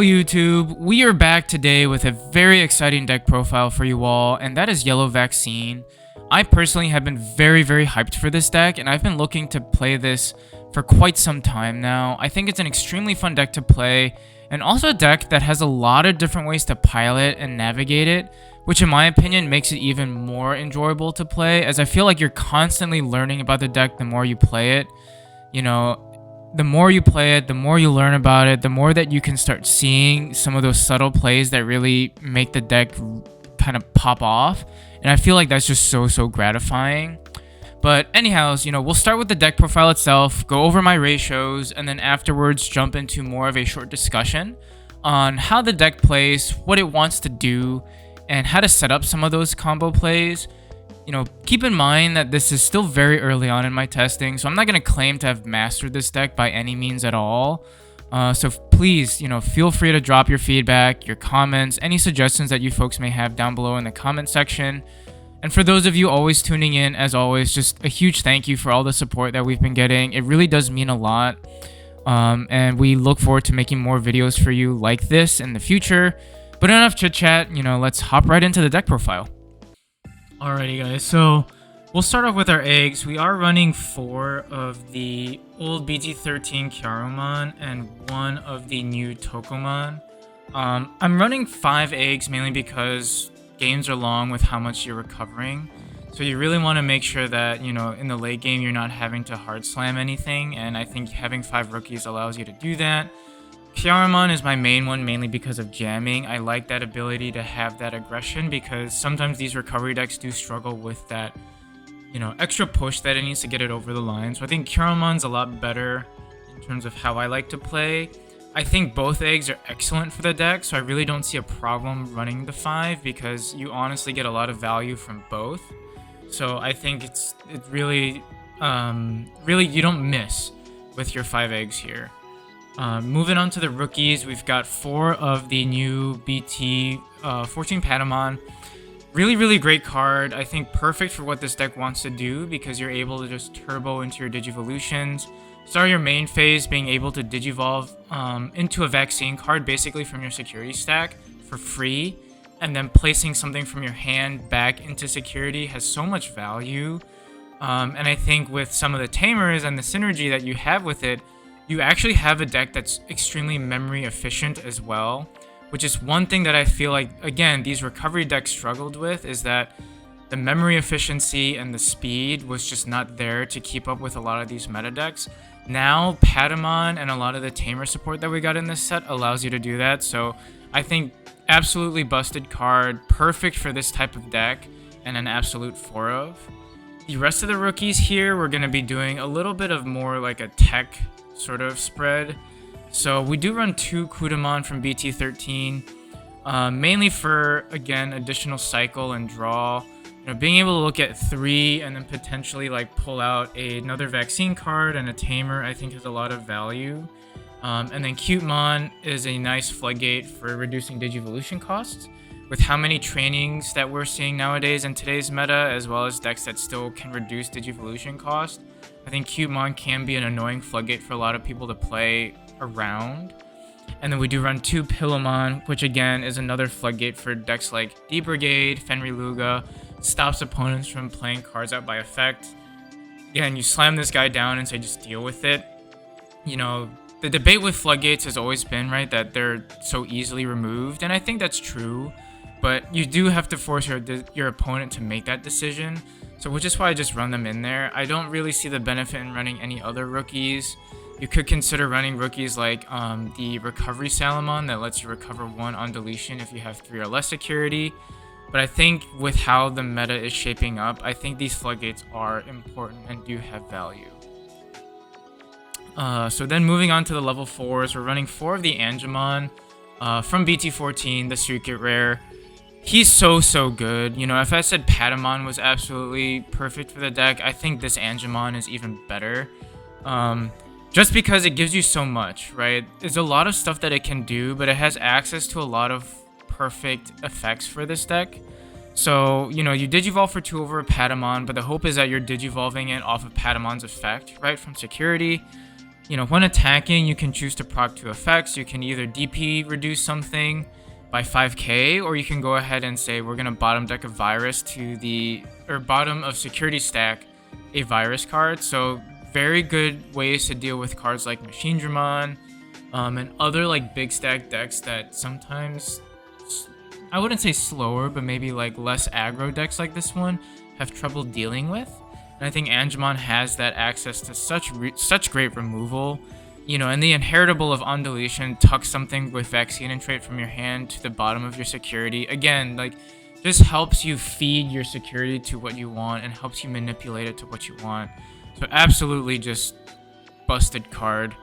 YouTube, we are back today with a very exciting deck profile for you all, and that is Yellow Vacine. I personally have been very hyped for this deck, and I've been looking to play this for quite some time now. I think it's an extremely fun deck to play, and also a deck that has a lot of different ways to pilot and navigate it, which in my opinion makes it even more enjoyable to play, as I feel like you're constantly learning about the deck the more you play it. You know, the more you play it, the more you learn about it, the more that you can start seeing some of those subtle plays that really make the deck kind of pop off. And I feel like that's just so gratifying. But anyhow, we'll start with the deck profile itself, go over my ratios, and then afterwards jump into more of a short discussion on how the deck plays, what it wants to do, and how to set up some of those combo plays. Keep in mind that this is still very early on in my testing, so I'm not going to claim to have mastered this deck by any means at all. So please, feel free to drop your feedback, your comments, any suggestions that you folks may have down below in the comment section. And for those of you always tuning in, as always, just a huge thank you for all the support that we've been getting. It really does mean a lot. And we look forward to making more videos for you like this in the future. But enough chit chat, let's hop right into the deck profile. Alrighty guys, so we'll start off with our eggs. We are running 4 of the old BT-14 Kyaromon and 1 of the new Tokomon. I'm running 5 eggs mainly because games are long with how much you're recovering. So you really want to make sure that, in the late game you're not having to hard slam anything, and I think having 5 rookies allows you to do that. Kyaromon is my main one mainly because of jamming. I like that ability to have that aggression because sometimes these recovery decks do struggle with that, extra push that it needs to get it over the line. So I think Kyaramon's a lot better in terms of how I like to play. I think both eggs are excellent for the deck, so I really don't see a problem running the 5 because you honestly get a lot of value from both. So I think it really you don't miss with your 5 eggs here. Moving on to the rookies, we've got 4 of the new BT-14 Patamon. Really great card. I think perfect for what this deck wants to do because you're able to just turbo into your Digivolutions. Start your main phase being able to Digivolve into a Vaccine card basically from your security stack for free. And then placing something from your hand back into security has so much value. And I think with some of the Tamers and the synergy that you have with it, you actually have a deck that's extremely memory efficient as well, which is one thing that I feel like, again, these recovery decks struggled with, is that the memory efficiency and the speed was just not there to keep up with a lot of these meta decks. Now, Patamon and a lot of the Tamer support that we got in this set allows you to do that, so I think absolutely busted card, perfect for this type of deck, and an absolute 4 of. The rest of the rookies here, we're going to be doing a little bit of more like a tech sort of spread. So we do run 2 Kudamon from BT-13, mainly for, again, additional cycle and draw. Being able to look at 3 and then potentially like pull out another Vaccine card and a Tamer, I think has a lot of value. And then Cutemon is a nice floodgate for reducing Digivolution costs. With how many trainings that we're seeing nowadays in today's meta, as well as decks that still can reduce Digivolution cost, I think Cutemon can be an annoying floodgate for a lot of people to play around. And then we do run 2 Pillowmon, which again is another floodgate for decks like D-Brigade, Fenrir Luga, stops opponents from playing cards out by effect. Again, you slam this guy down and say just deal with it. The debate with floodgates has always been, right, that they're so easily removed, and I think that's true, but you do have to force your opponent to make that decision. So which is why I just run them in there. I don't really see the benefit in running any other rookies. You could consider running rookies like the Recovery Salamon that lets you recover 1 on deletion if you have 3 or less security. But I think with how the meta is shaping up, I think these floodgates are important and do have value. So then moving on to the level 4s, we're running 4 of the Angemon from BT-14, the Secret Rare. He's so good. If I said Patamon was absolutely perfect for the deck, I think this Angemon is even better. Just because it gives you so much, right? There's a lot of stuff that it can do, but it has access to a lot of perfect effects for this deck. So, you Digivolve for 2 over a Patamon, but the hope is that you're Digivolving it off of Patamon's effect, right, from security. when attacking, you can choose to proc 2 effects. You can either DP reduce something by 5k, or you can go ahead and say we're going to bottom deck a virus or bottom of security stack a virus card. So very good ways to deal with cards like MagnaAngemon, and other like big stack decks that sometimes, I wouldn't say slower, but maybe like less aggro decks like this one have trouble dealing with. And I think Angemon has that access to such great removal. And the inheritable of On Deletion tucks something with Vaccine and Trait from your hand to the bottom of your security. Again, like, just helps you feed your security to what you want and helps you manipulate it to what you want. So absolutely just busted card.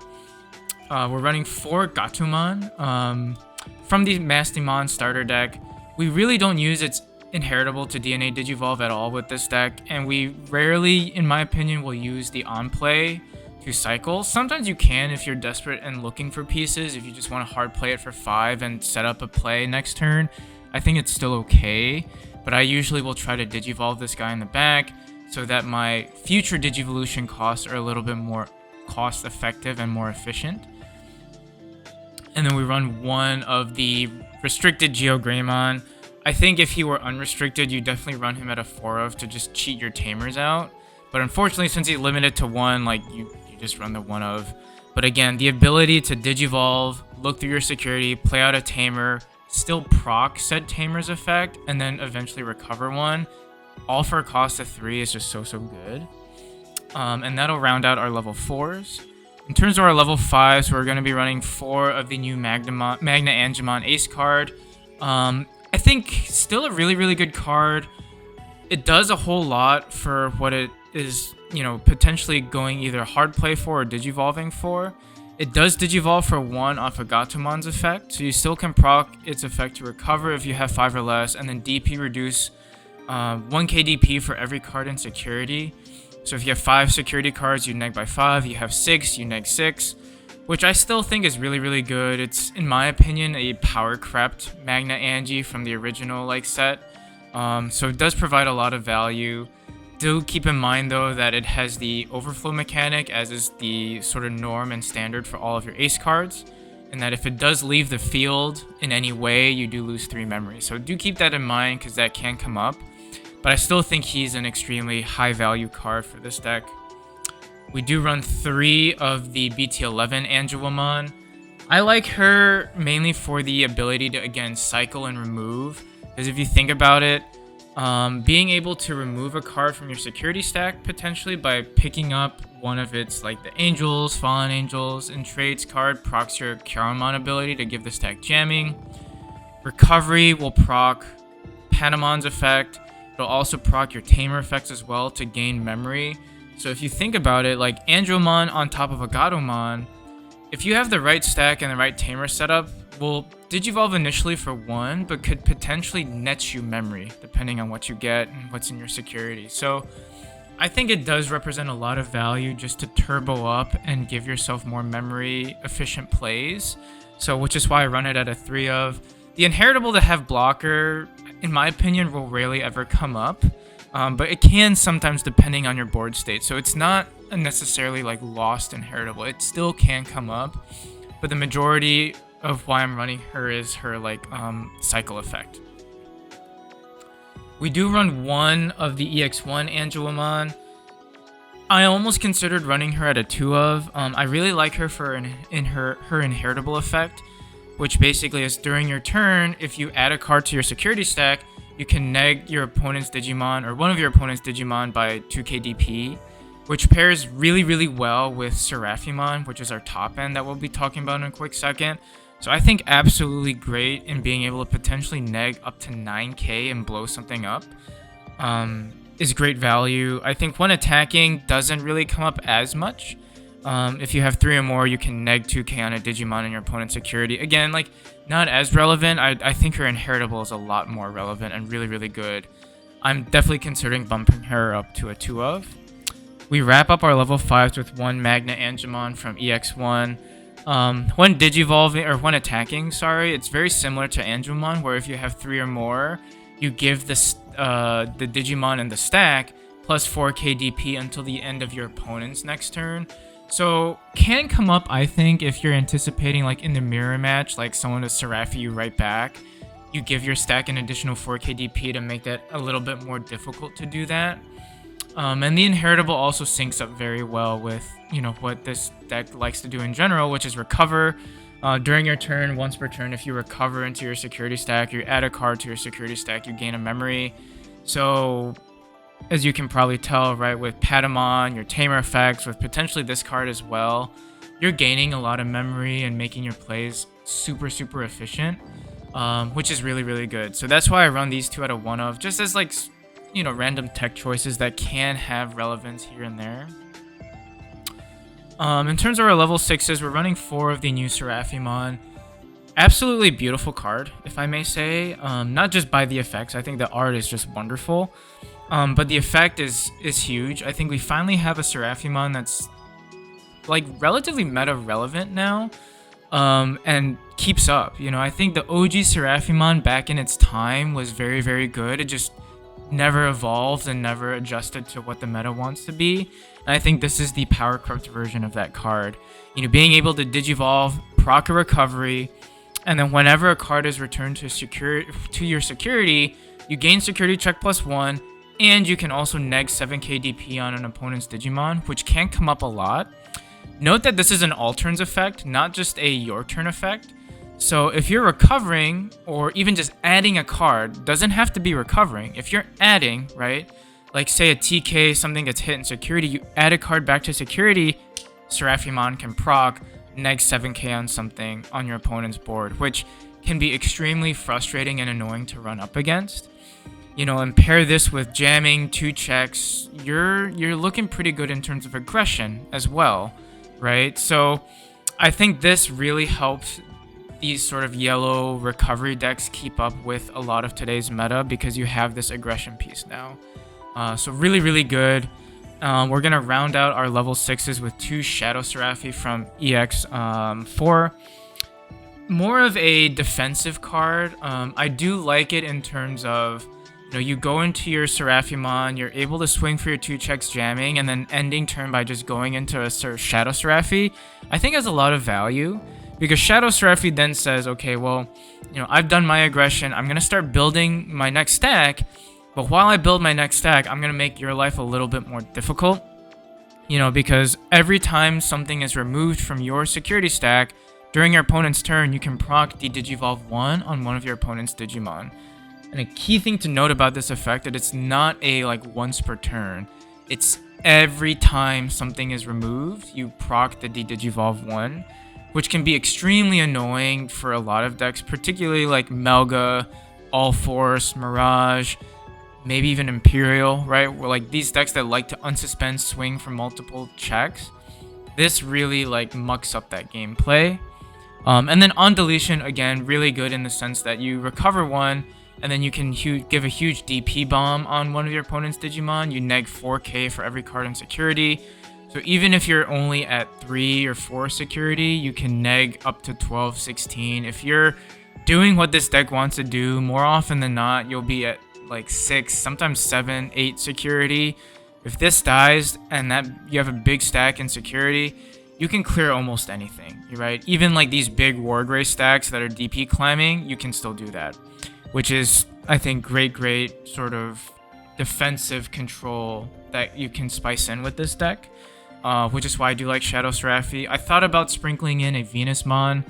We're running 4 Gatomon from the Mastimon starter deck. We really don't use its inheritable to DNA Digivolve at all with this deck, and we rarely, in my opinion, will use the on play to cycle. Sometimes you can if you're desperate and looking for pieces, if you just want to hard play it for 5 and set up a play next turn. I think it's still okay, but I usually will try to Digivolve this guy in the back so that my future Digivolution costs are a little bit more cost effective and more efficient. And then we run 1 of the restricted GeoGreymon. I think if he were unrestricted, you definitely run him at a 4 of to just cheat your Tamers out. But unfortunately, since he's limited to 1, like, you just run the 1 of. But again, the ability to Digivolve, look through your security, play out a Tamer, still proc said Tamer's effect, and then eventually recover 1, all for a cost of 3 is just so good. And that'll round out our level 4s. In terms of our level 5s, we're going to be running 4 of the new MagnaAngemon ACE card. I think still a really good card. It does a whole lot for what it is, potentially going either hard play for or Digivolving for. It does Digivolve for 1 off of Gatomon's effect, so you still can proc its effect to recover if you have 5 or less, and then DP reduce 1k DP for every card in security. So if you have 5 security cards, you neg by 5. You have 6, you neg 6, which I still think is really good. It's, in my opinion, a power crept MagnaAnge from the original set. So it does provide a lot of value. Do keep in mind though that it has the overflow mechanic, as is the sort of norm and standard for all of your ace cards, and that if it does leave the field in any way, you do lose 3 memory. So do keep that in mind, because that can come up. But I still think he's an extremely high value card for this deck. We do run 3 of the BT-14 Angemon. I like her mainly for the ability to, again, cycle and remove. Because if you think about it, being able to remove a card from your security stack potentially by picking up one of its, like the Angels, Fallen Angels, and Traits card procs your Kyaromon ability to give the stack jamming. Recovery will proc Patamon's effect. It'll also proc your Tamer effects as well to gain memory. So if you think about it, like Angemon on top of a Gatomon, if you have the right stack and the right Tamer setup, will Digivolve initially for 1, but could potentially net you memory, depending on what you get and what's in your security. So I think it does represent a lot of value just to turbo up and give yourself more memory efficient plays. So which is why I run it at a 3 of. The inheritable to have blocker, in my opinion, will rarely ever come up. But it can sometimes depending on your board state. So it's not a necessarily like lost inheritable. It still can come up. But the majority of why I'm running her is her cycle effect. We do run 1 of the EX1 Angemon. I almost considered running her at a 2 of. I really like her for her inheritable effect, which basically is during your turn, if you add a card to your security stack, you can neg your opponent's Digimon or one of your opponent's Digimon by 2k DP, which pairs really well with Seraphimon, which is our top end that we'll be talking about in a quick second. So I think absolutely great in being able to potentially neg up to 9k and blow something up. Is great value. I think when attacking doesn't really come up as much. If you have 3 or more, you can neg 2k on a Digimon in your opponent's security. Again, not as relevant. I think her inheritable is a lot more relevant and really good. I'm definitely considering bumping her up to a 2 of. We wrap up our level 5s with 1 MagnaAngemon from EX1. When Digivolving, or when attacking, it's very similar to Angemon, where if you have 3 or more, you give the Digimon in the stack plus 4k DP until the end of your opponent's next turn. So can come up, I think, if you're anticipating like in the mirror match, like someone to Seraphi you right back. You give your stack an additional 4k DP to make that a little bit more difficult to do that. And the Inheritable also syncs up very well with, you know, what this deck likes to do in general, which is recover. During your turn, once per turn, if you recover into your security stack, you add a card to your security stack, you gain a memory. So, as you can probably tell, right, with Patamon, your Tamer effects, with potentially this card as well, you're gaining a lot of memory and making your plays super, super efficient, which is really, really good. So that's why I run these two out of one of, just as like, you know, random tech choices that can have relevance here and there. In terms of our level 6s, we're running 4 of the new Seraphimon. Absolutely beautiful card, if I may say. Not just by the effects, I think the art is just wonderful. But the effect is huge. I think we finally have a Seraphimon that's like relatively meta relevant now, and keeps up. You know, I think the OG Seraphimon back in its time was very, very good. It just never evolved and never adjusted to what the meta wants to be. And I think this is the power corrupt version of that card. You know, being able to digivolve, proc a recovery, and then whenever a card is returned to your security, you gain security check +1, and you can also neg 7k DP on an opponent's Digimon, which can come up a lot. Note that this is an all turns effect, not just a your turn effect. So if you're recovering, or even just adding a card, doesn't have to be recovering. If you're adding, right, like say a TK, something gets hit in security, you add a card back to security, Seraphimon can proc, neg 7k on something on your opponent's board, which can be extremely frustrating and annoying to run up against. You know, and pair this with jamming, 2 checks, you're looking pretty good in terms of aggression as well, right? So I think this really helps these sort of yellow recovery decks keep up with a lot of today's meta, because you have this aggression piece now. So really, really good. We're going to round out our level 6s with 2 Shadow Seraphi from EX4. More of a defensive card. I do like it in terms of, you know, you go into your Seraphimon, you're able to swing for your 2 checks jamming, and then ending turn by just going into a Shadow Seraphi, I think has a lot of value. Because Shadow Seraphi then says, okay, well, you know, I've done my aggression, I'm going to start building my next stack, but while I build my next stack, I'm going to make your life a little bit more difficult. You know, because every time something is removed from your security stack, during your opponent's turn, you can proc Digivolve 1 on one of your opponent's Digimon. And a key thing to note about this effect is it's not a like once per turn. It's every time something is removed, you proc the Digivolve 1. Which can be extremely annoying for a lot of decks, particularly like Melga, All Force, Mirage, maybe even Imperial, right? Where like these decks that like to unsuspend swing for multiple checks. This really like mucks up that gameplay. And then on deletion, again, really good in the sense that you recover 1, and then you can give a huge DP bomb on one of your opponent's Digimon. You neg 4k for every card in security. So even if you're only at 3 or 4 security, you can neg up to 12, 16. If you're doing what this deck wants to do, more often than not, you'll be at like 6, sometimes 7, 8 security. If this dies and that you have a big stack in security, you can clear almost anything, right? Even like these big War Grey stacks that are DP climbing, you can still do that. Which is, I think, great sort of defensive control that you can spice in with this deck. Which is why I do like Shadow Seraphi. I thought about sprinkling in a Venusmon,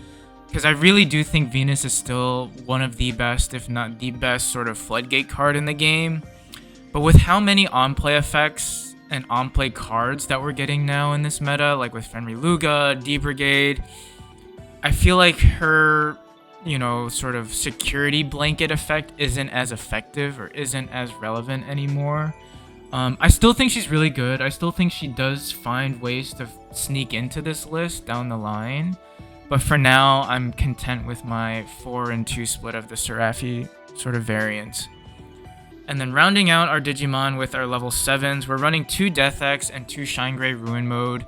because I really do think Venus is still one of the best, if not the best, sort of floodgate card in the game. But with how many on-play effects and on-play cards that we're getting now in this meta, like with Fenrir Luga, D-Brigade, I feel like her, you know, sort of security blanket effect isn't as effective or isn't as relevant anymore. I still think she's really good. I still think she does find ways to sneak into this list down the line. But for now, I'm content with my 4 and 2 split of the Seraphi sort of variants. And then rounding out our Digimon with our level 7s, we're running 2 Death X and 2 Shine Ruin Mode.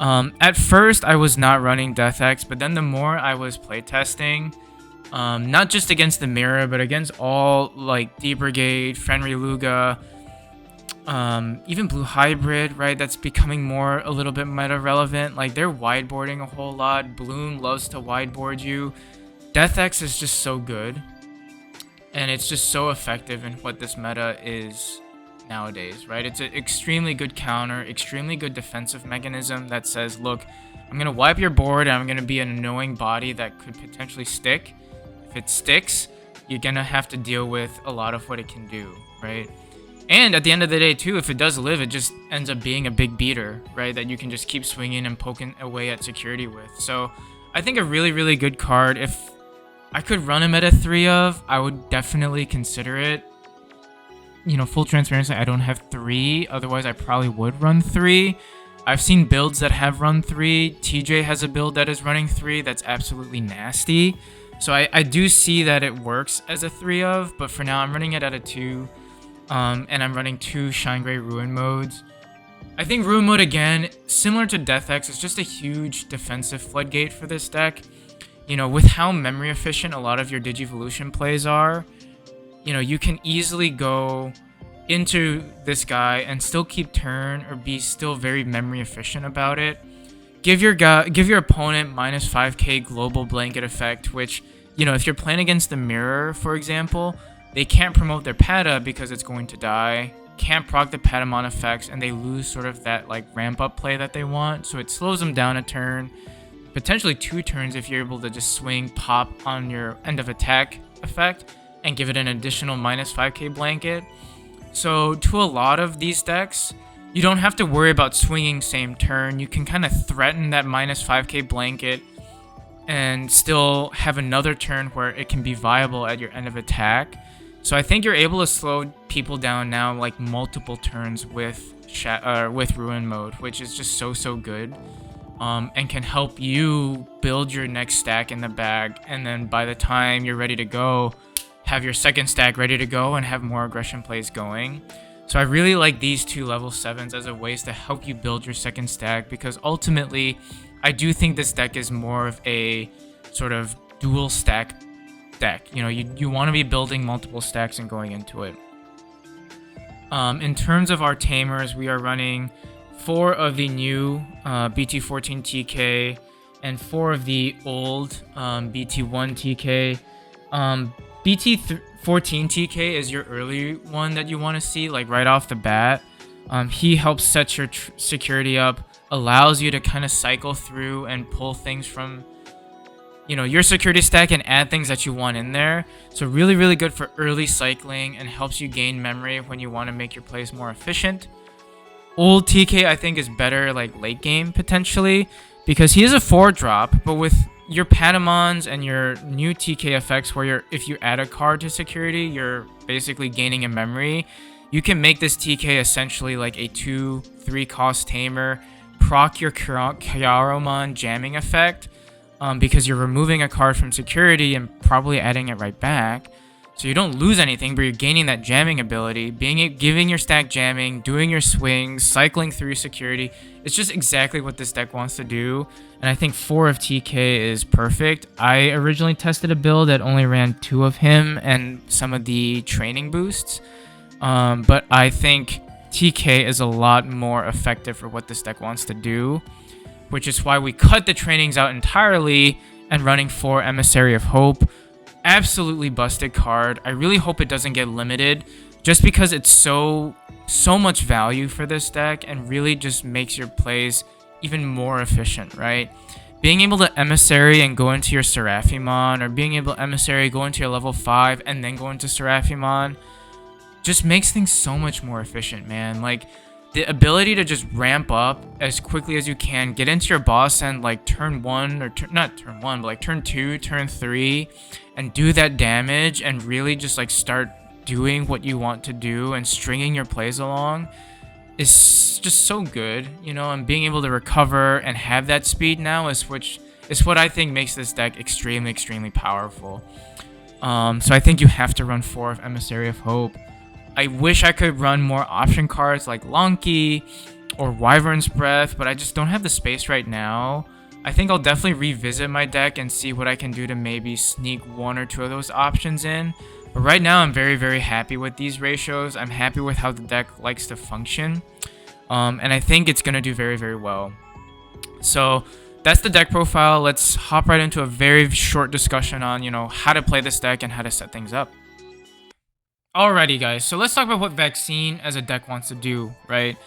At first, I was not running Death X, but then the more I was playtesting, not just against the mirror, but against all like D-Brigade, Fenrir Luga, Even Blue Hybrid, right? That's becoming more a little bit meta relevant. Like they're wideboarding a whole lot. Bloom loves to wideboard you. Death X is just so good, and it's just so effective in what this meta is nowadays, right? It's an extremely good counter, extremely good defensive mechanism that says, look, I'm going to wipe your board and I'm going to be an annoying body that could potentially stick. If it sticks, you're going to have to deal with a lot of what it can do, right? And at the end of the day, too, if it does live, it just ends up being a big beater, right? That you can just keep swinging and poking away at security with. So I think a really, really good card. If I could run a meta 3 of, I would definitely consider it. You know, full transparency, I don't have 3. Otherwise, I probably would run 3. I've seen builds that have run 3. TJ has a build that is running 3 that's absolutely nasty. So I do see that it works as a 3 of, but for now, I'm running it at a 2. And I'm running 2 ShineGrey Ruin modes. I think Ruin mode, again, similar to Death X, is just a huge defensive floodgate for this deck. You know, with how memory efficient a lot of your Digivolution plays are, you know, you can easily go into this guy and still keep turn or be still very memory efficient about it. Give your opponent minus 5k global blanket effect, which, you know, if you're playing against the mirror, for example, they can't promote their Pata because it's going to die, can't proc the Patamon effects, and they lose sort of that like ramp up play that they want. So it slows them down a turn, potentially 2 turns if you're able to just swing pop on your end of attack effect and give it an additional minus 5k blanket. So to a lot of these decks, you don't have to worry about swinging same turn. You can kind of threaten that minus 5k blanket and still have another turn where it can be viable at your end of attack. So I think you're able to slow people down now like multiple turns with Ruin mode, which is just so good, and can help you build your next stack in the bag, and then by the time you're ready to go, have your second stack ready to go and have more aggression plays going. So I really like these 2 level 7s as a ways to help you build your second stack, because ultimately I do think this deck is more of a sort of dual stack deck. You know, you want to be building multiple stacks and going into it. In terms of our Tamers, we are running 4 of the new BT14 T.K and 4 of the old BT1 T.K. BT14 T.K is your early one that you want to see, like right off the bat. He helps set your security up, allows you to kind of cycle through and pull things from, you know, your security stack and add things that you want in there. So really, really good for early cycling and helps you gain memory when you want to make your plays more efficient. Old TK, I think, is better like late game potentially, because he is a 4-drop, but with your Patamons and your new TK effects where if you add a card to security, you're basically gaining a memory. You can make this TK essentially like a 2-3 cost tamer, proc your Kyaromon jamming effect, because you're removing a card from security and probably adding it right back. So you don't lose anything, but you're gaining that jamming ability, giving your stack jamming, doing your swings, cycling through security. It's just exactly what this deck wants to do. And I think 4 of TK is perfect. I originally tested a build that only ran 2 of him and some of the training boosts. But I think TK is a lot more effective for what this deck wants to do, which is why we cut the trainings out entirely and running 4 Emissary of Hope. Absolutely busted card. I really hope it doesn't get limited, just because it's so much value for this deck and really just makes your plays even more efficient, right? Being able to Emissary and go into your Seraphimon, or being able to Emissary, go into your level 5 and then go into Seraphimon, just makes things so much more efficient, man. Like, the ability to just ramp up as quickly as you can, get into your boss end like turn 1, or not turn 1, but like turn 2, turn 3, and do that damage and really just like start doing what you want to do and stringing your plays along is just so good, you know. And being able to recover and have that speed now is what I think makes this deck extremely powerful. So I think you have to run 4 of Emissary of Hope. I wish I could run more option cards like Lonky or Wyvern's Breath, but I just don't have the space right now. I think I'll definitely revisit my deck and see what I can do to maybe sneak 1 or 2 of those options in. But right now, I'm very, very happy with these ratios. I'm happy with how the deck likes to function. And I think it's going to do very, very well. So that's the deck profile. Let's hop right into a very short discussion on, how to play this deck and how to set things up. Alrighty, guys. So let's talk about what Vacine as a deck wants to do, right?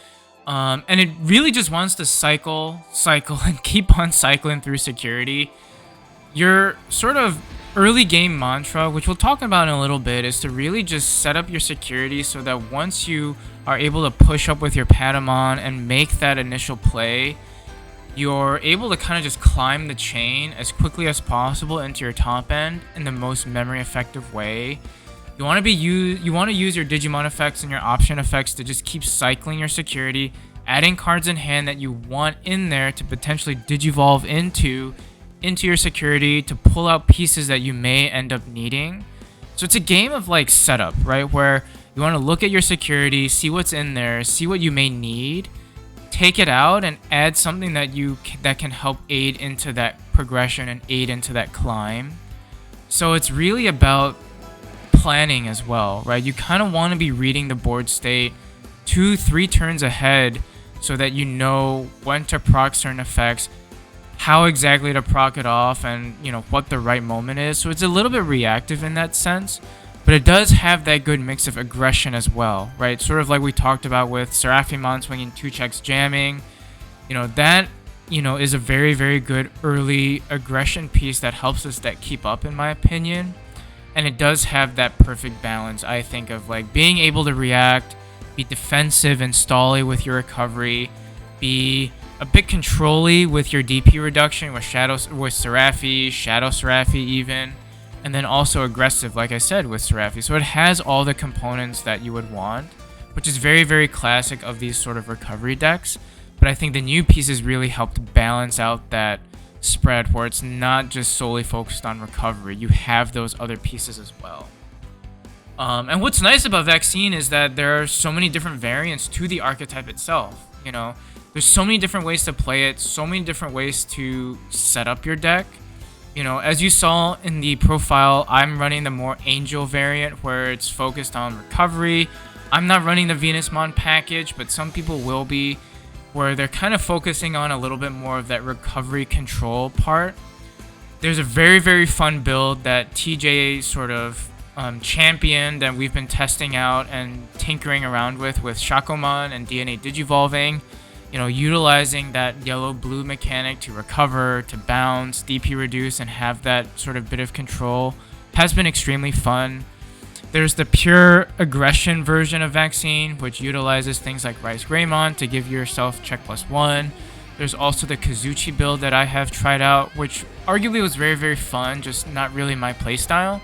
And it really just wants to cycle, and keep on cycling through security. Your sort of early game mantra, which we'll talk about in a little bit, is to really just set up your security so that once you are able to push up with your Patamon and make that initial play, you're able to kind of just climb the chain as quickly as possible into your top end in the most memory effective way. You want to use your Digimon effects and your option effects to just keep cycling your security, adding cards in hand that you want in there to potentially digivolve into your security to pull out pieces that you may end up needing. So it's a game of like setup, right? Where you want to look at your security, see what's in there, see what you may need, take it out and add something that can help aid into that progression and aid into that climb. So it's really about planning as well, right? You kind of want to be reading the board state 2-3 turns ahead so that you know when to proc certain effects, how exactly to proc it off, and what the right moment is. So it's a little bit reactive in that sense, but it does have that good mix of aggression as well, right? Sort of like we talked about with Seraphimon swinging 2 checks jamming. That is a very, very good early aggression piece that helps us deck keep up, in my opinion. And it does have that perfect balance, I think, of like being able to react, be defensive and stally with your recovery, be a bit controlly with your DP reduction with Shadow Seraphi even, and then also aggressive, like I said, with Seraphi. So it has all the components that you would want, which is very, very classic of these sort of recovery decks. But I think the new pieces really help to balance out that spread where it's not just solely focused on recovery. You have those other pieces as well. And what's nice about Vacine is that there are so many different variants to the archetype itself. There's so many different ways to play it, so many different ways to set up your deck. As you saw in the profile, I'm running the more Angel variant where it's focused on recovery. I'm not running the Venusmon package, but some people will be, where they're kind of focusing on a little bit more of that recovery control part. There's a very, very fun build that TJ sort of championed and we've been testing out and tinkering around with Shakomon and DNA Digivolving. Utilizing that yellow-blue mechanic to recover, to bounce, DP reduce, and have that sort of bit of control has been extremely fun. There's the pure aggression version of Vacine, which utilizes things like ShineGreymon to give yourself check +1. There's also the Kazuchi build that I have tried out, which arguably was very, very fun, just not really my playstyle,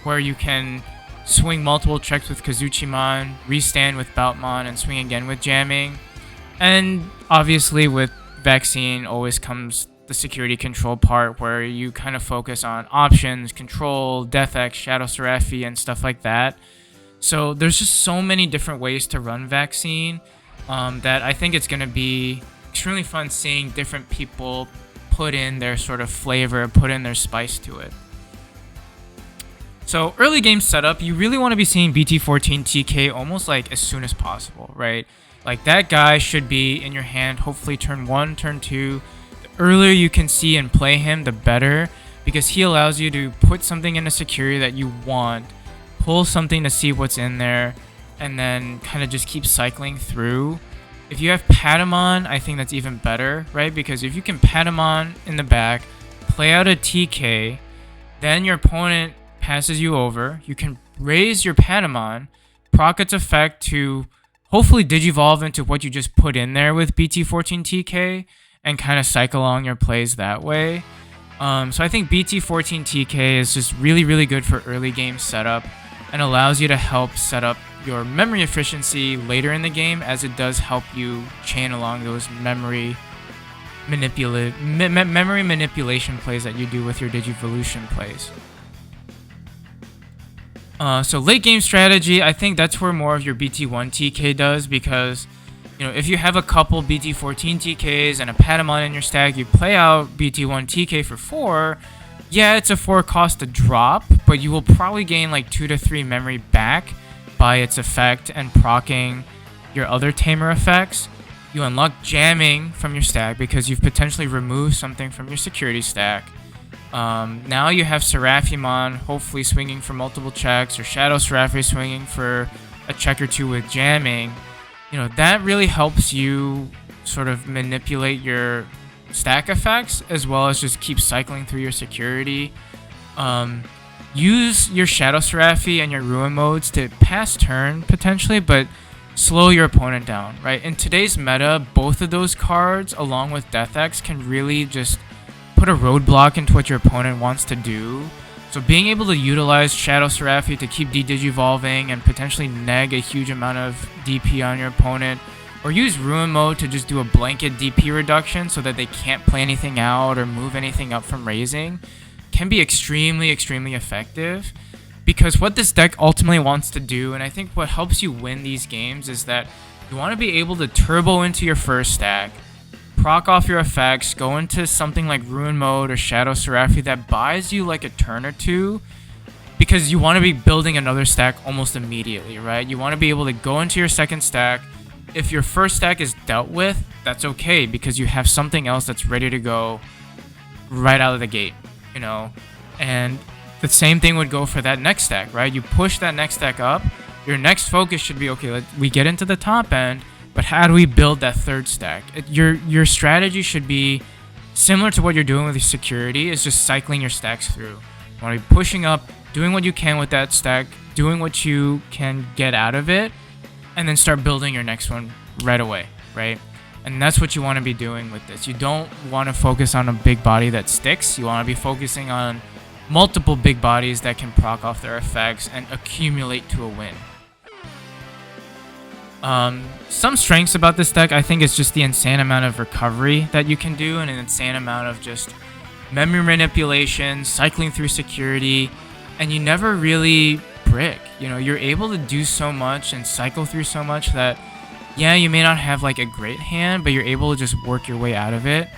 where you can swing multiple checks with Kazuchimon, restand with Boutmon, and swing again with jamming. And obviously with Vacine always comes the security control part where you kind of focus on options, control, Death X, Shadow Seraphi, and stuff like that. So there's just so many different ways to run Vacine that I think it's going to be extremely fun seeing different people put in their sort of flavor, put in their spice to it. So early game setup, you really want to be seeing BT14 T.K almost like as soon as possible, right? Like that guy should be in your hand, hopefully turn 1, turn 2. The earlier you can see and play him, the better, because he allows you to put something into security that you want, pull something to see what's in there, and then kind of just keep cycling through. If you have Patamon, I think that's even better, right? Because if you can Patamon in the back, play out a TK, then your opponent passes you over, you can raise your Patamon, proc its effect to hopefully digivolve into what you just put in there with BT14 T.K and kind of cycle along your plays that way. So I think BT14 T.K is just really, really good for early game setup and allows you to help set up your memory efficiency later in the game, as it does help you chain along those memory manipulation plays that you do with your Digivolution plays. So late game strategy, I think that's where more of your BT1 T.K does, because if you have a couple BT14 T.Ks and a Patamon in your stack, you play out BT1 T.K for 4, Yeah, it's a 4 cost to drop, but you will probably gain like 2 to 3 memory back by its effect and proccing your other Tamer effects. You unlock jamming from your stack because you've potentially removed something from your security stack. Now you have Seraphimon hopefully swinging for multiple checks, or Shadow Seraphi swinging for a check or two with jamming. You know, that really helps you sort of manipulate your stack effects as well as just keep cycling through your security. Use your Shadow Seraphi and your Ruin modes to pass turn potentially, but slow your opponent down, right? In today's meta, both of those cards along with Death X can really just put a roadblock into what your opponent wants to do. So being able to utilize Shadow Seraphi to keep de-digivolving and potentially neg a huge amount of DP on your opponent, or use Ruin mode to just do a blanket DP reduction so that they can't play anything out or move anything up from raising, can be extremely, extremely effective. Because what this deck ultimately wants to do, and I think what helps you win these games, is that you want to be able to turbo into your first stack, proc off your effects, go into something like Ruin mode or Shadow Seraphi that buys you like a turn or two, because you want to be building another stack almost immediately, right? You want to be able to go into your second stack. If your first stack is dealt with, that's okay, because you have something else that's ready to go right out of the gate, you know? And the same thing would go for that next stack, right? You push that next stack up, your next focus should be, okay, we get into the top end, but how do we build that third stack? Your strategy should be similar to what you're doing with your security, is just cycling your stacks through. You want to be pushing up, doing what you can with that stack, doing what you can get out of it, and then start building your next one right away, right? And that's what you want to be doing with this. You don't want to focus on a big body that sticks. You want to be focusing on multiple big bodies that can proc off their effects and accumulate to a win. Some strengths about this deck, I think, is just the insane amount of recovery that you can do, and an insane amount of just memory manipulation, cycling through security, and you never really brick. You know, you're able to do so much and cycle through so much that, yeah, you may not have like a great hand, but you're able to just work your way out of it.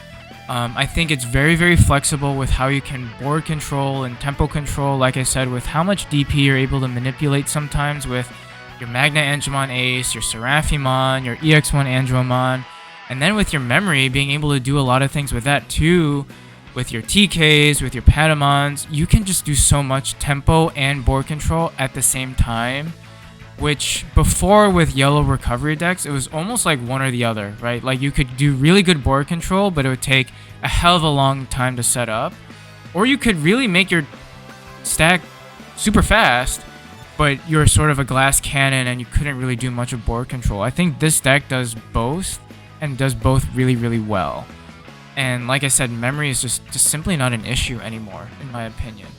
I think it's very, very flexible with how you can board control and tempo control, like I said, with how much DP you're able to manipulate sometimes with your MagnaAngemon ACE, your Seraphimon, your EX1 Angemon, and then with your memory, being able to do a lot of things with that too, with your TKs, with your Patamons. You can just do so much tempo and board control at the same time, which before with yellow recovery decks, it was almost like one or the other, right? Like you could do really good board control, but it would take a hell of a long time to set up. Or you could really make your stack super fast, but you're sort of a glass cannon and you couldn't really do much of board control. I think this deck does both, and does both really, really well. And like I said, memory is just simply not an issue anymore, in my opinion.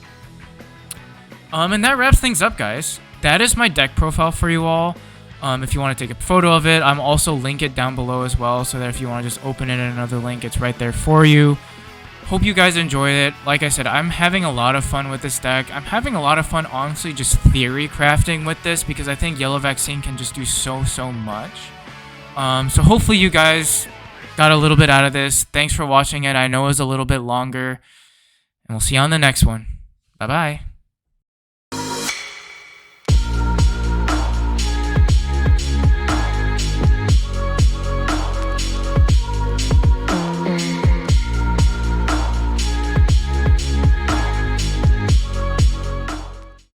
And that wraps things up, guys. That is my deck profile for you all. If you want to take a photo of it, I'm also link it down below as well, so that if you want to just open it in another link, it's right there for you. Hope you guys enjoyed it. Like I said, I'm having a lot of fun with this deck. I'm having a lot of fun, honestly, just theory crafting with this, because I think Yellow Vacine can just do so much. So hopefully you guys got a little bit out of this. Thanks for watching it. I know it was a little bit longer, and we'll see you on the next one. Bye-bye.